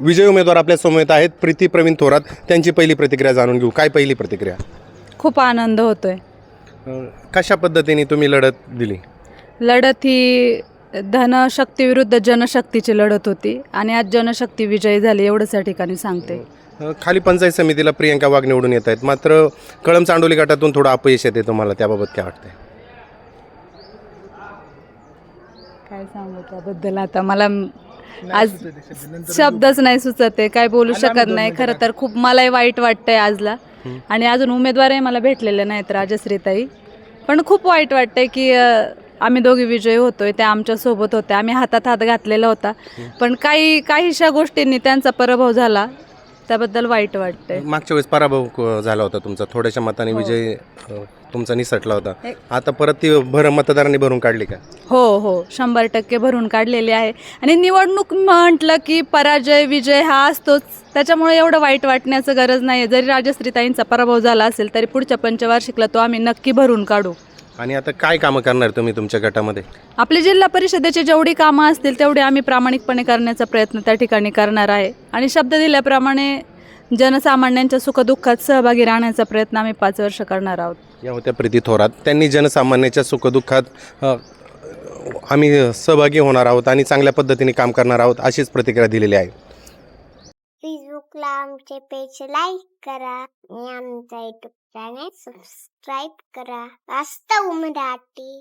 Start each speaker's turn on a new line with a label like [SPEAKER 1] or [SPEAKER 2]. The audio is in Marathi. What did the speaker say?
[SPEAKER 1] विजयी उमेदवार आपल्या समोर आहेत, प्रीती प्रवीण थोरात. त्यांची पहिली प्रतिक्रिया जाणून घेऊ. काय पहिली प्रतिक्रिया?
[SPEAKER 2] खूप आनंद होतोय.
[SPEAKER 1] कशा पद्धतीने तुम्ही लढत दिली?
[SPEAKER 2] लढत ही धनशक्ती विरुद्ध जनशक्तीची लढत होती आणि आज जनशक्ती विजयी झाली एवढंच या ठिकाणी सांगते.
[SPEAKER 1] खाली पंचायत समितीला प्रियंका वाघ निवडून येत आहेत, मात्र कळम चांडोली गटातून थोडं अपयश येते. तुम्हाला त्याबाबत काय वाटतंय?
[SPEAKER 2] काय सांगू त्याबद्दल, आता मला आज शब्दच नाही सुचत आहे, काय बोलू शकत नाही. खरं तर खूप मलाही वाईट वाटतंय आजला. आणि अजून उमेदवारही मला भेटलेले नाहीत, राजश्रीताई. पण खूप वाईट वाटतंय की आम्ही दोघी विजयी होतोय, त्या आमच्या सोबत होत्या, आम्ही हातात हात घातलेला होता. पण काहीशा गोष्टींनी त्यांचा पराभव झाला, त्याबद्दल वाईट वाटतंय.
[SPEAKER 1] मागच्या वेळेस पराभव झाला होता तुमचा, थोड्याशा मताने विजय तुमचा निसटला होता. आता परत ती मतदारांनी भरून काढली का?
[SPEAKER 2] हो 100% भरून काढलेली आहे. आणि निवडणूक म्हटलं की पराजय विजय हा असतोच, त्याच्यामुळे एवढं वाईट वाटण्याचं गरज नाही. जरी राजश्रीताईंचा पराभव झाला असेल तरी पुढच्या पंचवार्षिकला तो आम्ही नक्की भरून काढू.
[SPEAKER 1] आणि आता काय कामं करणार तुम्ही तुमच्या गटामध्ये?
[SPEAKER 2] आपली जिल्हा परिषदेची जेवढी कामं असतील तेवढी आम्ही प्रामाणिकपणे करण्याचा प्रयत्न त्या ठिकाणी करणार आहे. आणि शब्द दिल्याप्रमाणे जनसामान्यांच्या सुखदुःखात सहभागी राहण्याचा प्रयत्न आम्ही 5 वर्ष करणार आहोत.
[SPEAKER 1] या होत्या प्रीती थोरात. त्यांनी जनसामान्याच्या सुखदुःखात आम्ही सहभागी होणार आहोत आणि चांगल्या पद्धतीने काम करणार आहोत, अशीच प्रतिक्रिया दिलेली आहे.
[SPEAKER 3] फेसबुकला आमचे पेज लाईक करा आणि आमचा युट्यूब चॅनेल सबस्क्राईब करा. वास्तव मराठी.